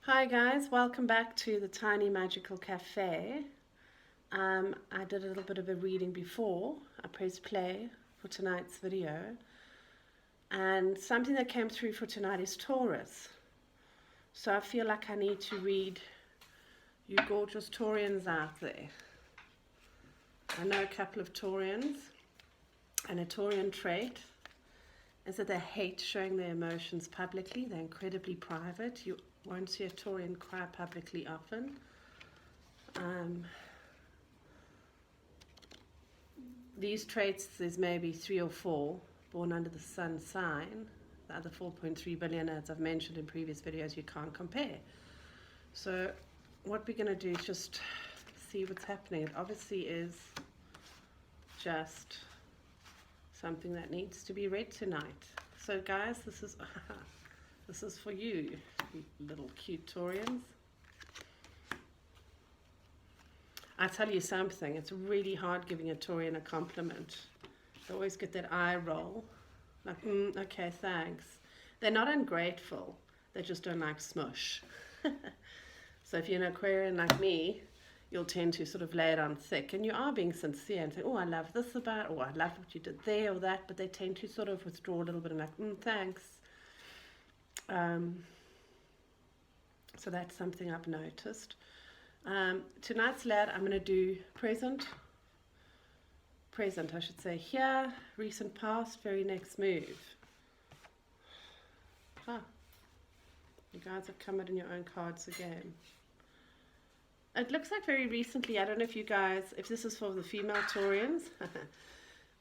Hi guys, welcome back to the Tiny Magical Cafe. I did a little bit of a reading before I pressed play for tonight's video, and something that came through for tonight is Taurus. So I feel like I need to read you gorgeous Taurians out there. I know a couple of Taurians, and a Taurian trait is that they hate showing their emotions publicly. They're incredibly private. You won't see a Taurian cry publicly often. These traits, there's maybe 3 or 4 born under the sun sign. The other 4.3 billion, as I've mentioned in previous videos, you can't compare. So what we're going to do is just see what's happening. It obviously is just something that needs to be read tonight. So guys, this is for you, you little cute Taurians. I tell you something, it's really hard giving a Taurian a compliment. They always get that eye roll, like, okay, thanks. They're not ungrateful, they just don't like smush. So if you're an Aquarian like me, you'll tend to sort of lay it on thick, and you are being sincere and say, oh, I love this about, or I love what you did there or that, but they tend to sort of withdraw a little bit and like, thanks. So that's something I've noticed. Tonight's lad, I'm going to do present I should say, here, recent past, very next move. You guys have come out in your own cards again. It looks like very recently, I don't know if you guys, if this is for the female Taurians.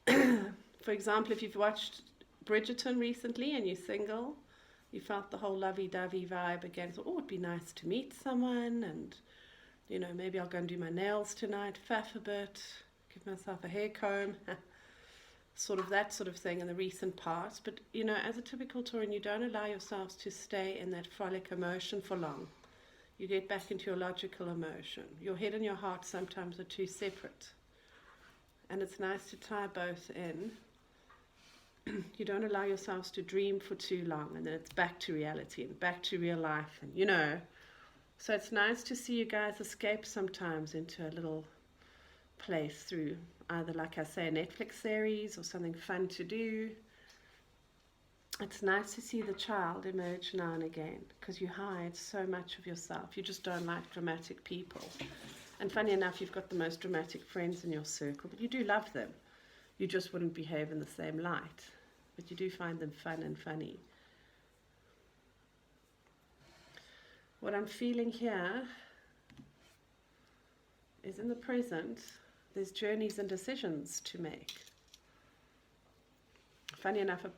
For example, if you've watched Bridgerton recently and you're single, you felt the whole lovey-dovey vibe again. So, oh, it'd be nice to meet someone, and, you know, maybe I'll go and do my nails tonight, faff a bit, give myself a hair comb, sort of that sort of thing in the recent past. But, you know, as a typical Taurian, you don't allow yourselves to stay in that frolic emotion for long. You get back into your logical emotion. Your head and your heart sometimes are too separate. And it's nice to tie both in. You don't allow yourselves to dream for too long, and then it's back to reality and back to real life, and you know. So it's nice to see you guys escape sometimes into a little place through either, like I say, a Netflix series or something fun to do. It's nice to see the child emerge now and again, because you hide so much of yourself. You just don't like dramatic people. And funny enough, you've got the most dramatic friends in your circle, but you do love them. You just wouldn't behave in the same light, but you do find them fun and funny. What I'm feeling here is, in the present, there's journeys and decisions to make. Funny enough, a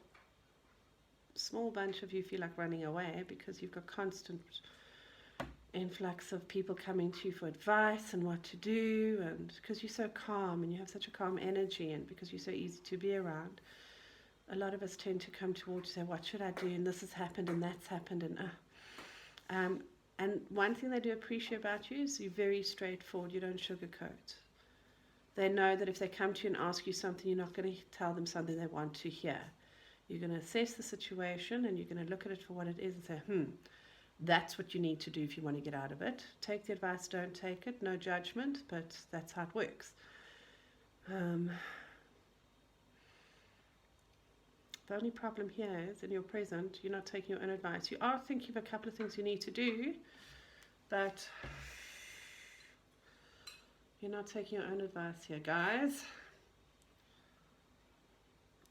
small bunch of you feel like running away because you've got constant influx of people coming to you for advice and what to do, and because you're so calm and you have such a calm energy, and because you're so easy to be around, a lot of us tend to come towards you and say, what should I do, and this has happened and that's happened, and one thing they do appreciate about you is you're very straightforward. You don't sugarcoat. They know that if they come to you and ask you something, you're not going to tell them something they want to hear. You're going to assess the situation, and you're going to look at it for what it is and say, that's what you need to do if you want to get out of it. Take the advice, don't take it, no judgment, but that's how it works. The only problem here is, in your present, you're not taking your own advice. You are thinking of a couple of things you need to do, but you're not taking your own advice here, guys.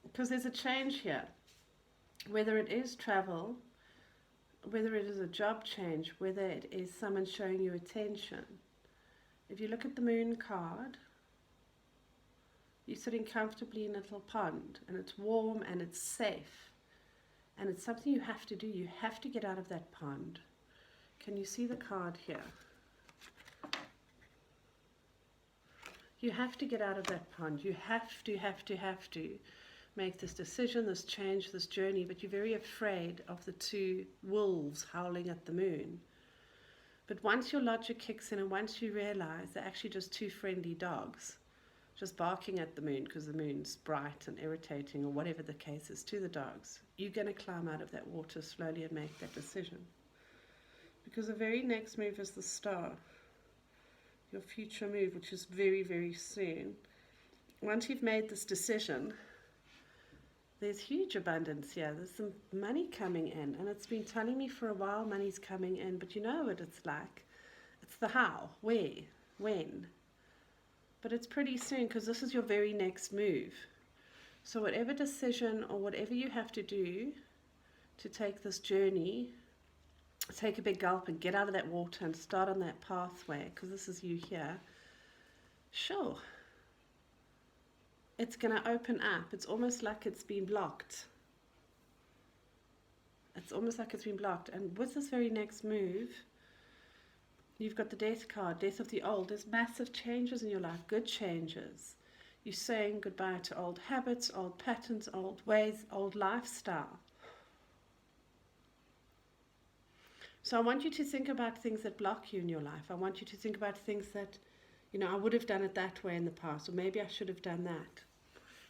Because there's a change here. Whether it is travel, whether it is a job change, whether it is someone showing you attention. If you look at the moon card, you're sitting comfortably in a little pond, and it's warm and it's safe, and it's something you have to do. You have to get out of that pond. Can you see the card here? You have to get out of that pond. You have to make this decision, this change, this journey, but you're very afraid of the two wolves howling at the moon. But once your logic kicks in, and once you realize they're actually just two friendly dogs, just barking at the moon because the moon's bright and irritating, or whatever the case is to the dogs, you're going to climb out of that water slowly and make that decision. Because the very next move is the star. Your future move, which is very, very soon. Once you've made this decision, there's huge abundance here. There's some money coming in, and it's been telling me for a while money's coming in, but you know what it's like. It's the how, where, when. But it's pretty soon, because this is your very next move. So whatever decision or whatever you have to do to take this journey, take a big gulp and get out of that water and start on that pathway, because this is you here. Sure. It's going to open up. It's almost like it's been blocked. It's almost like it's been blocked. And with this very next move, you've got the death card, death of the old. There's massive changes in your life, good changes. You're saying goodbye to old habits, old patterns, old ways, old lifestyle. So I want you to think about things that block you in your life. I want you to think about things that, you know, I would have done it that way in the past, or maybe I should have done that.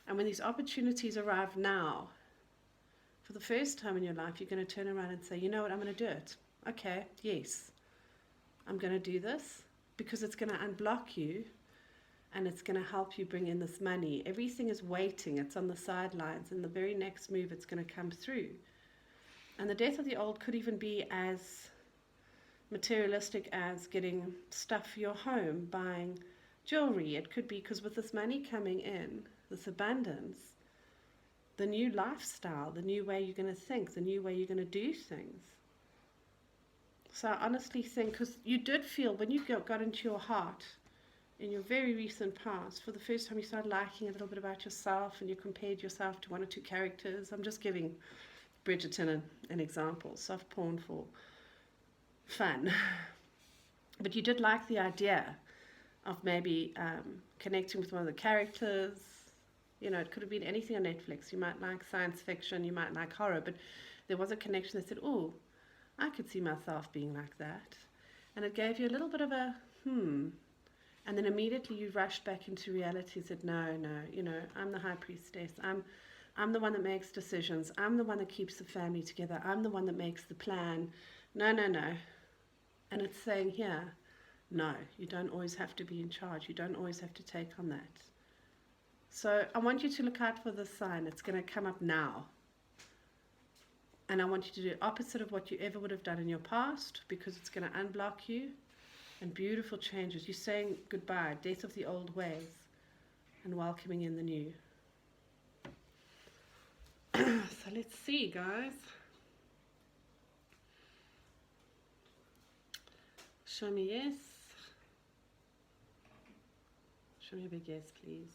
And when these opportunities arrive now, for the first time in your life, you're going to turn around and say, you know what, I'm going to do it. Okay, yes, I'm going to do this, because it's going to unblock you and it's going to help you bring in this money. Everything is waiting. It's on the sidelines, and the very next move, it's going to come through. And the death of the old could even be as materialistic as getting stuff for your home, buying jewelry. It could be because with this money coming in, this abundance, the new lifestyle, the new way you're going to think, the new way you're going to do things. So I honestly think, because you did feel, when you got into your heart, in your very recent past, for the first time you started liking a little bit about yourself, and you compared yourself to one or two characters. I'm just giving Bridgerton an example, soft porn for fun. But you did like the idea of maybe connecting with one of the characters. You know, it could have been anything on Netflix. You might like science fiction, you might like horror, but there was a connection that said, oh, I could see myself being like that. And it gave you a little bit of a, And then immediately you rushed back into reality and said, no, you know, I'm the high priestess. I'm the one that makes decisions. I'm the one that keeps the family together. I'm the one that makes the plan. No. And it's saying here, no, you don't always have to be in charge. You don't always have to take on that. So I want you to look out for this sign. It's going to come up now. And I want you to do the opposite of what you ever would have done in your past, because it's going to unblock you. And beautiful changes. You're saying goodbye, death of the old ways, and welcoming in the new. So let's see, guys. Show me yes. Show me a big yes, please.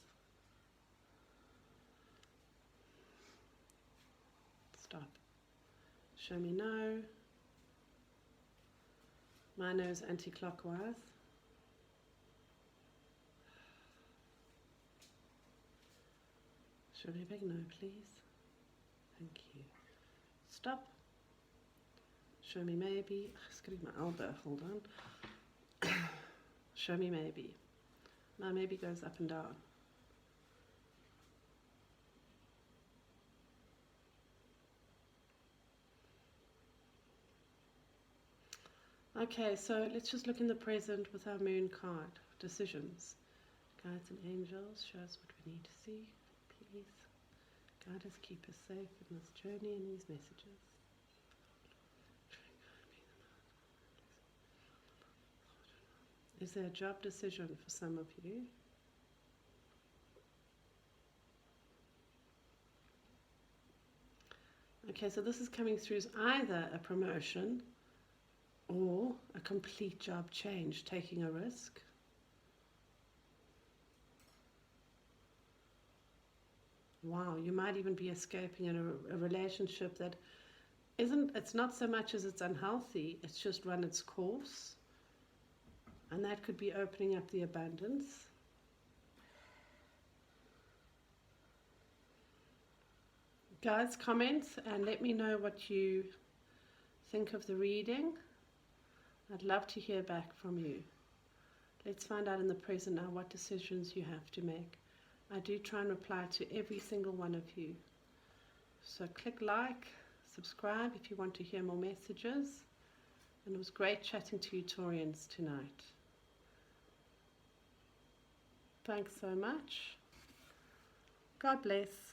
Stop. Show me no. My no is anti-clockwise. Show me a big no, please. Thank you. Stop. Show me maybe. Just getting my elbow. Hold on. Show me maybe. My maybe goes up and down. Okay, so let's just look in the present with our moon card. Decisions. Guides and angels, show us what we need to see, please. Guide us, keep us safe in this journey and these messages. Is there a job decision for some of you? Okay, so this is coming through as either a promotion or a complete job change, taking a risk. Wow, you might even be escaping in a relationship that it's not so much as it's unhealthy, it's just run its course. And that could be opening up the abundance. Guys, comment and let me know what you think of the reading. I'd love to hear back from you. Let's find out in the present now what decisions you have to make. I do try and reply to every single one of you. So click like, subscribe if you want to hear more messages. And it was great chatting to you Taurians tonight. Thanks so much. God bless.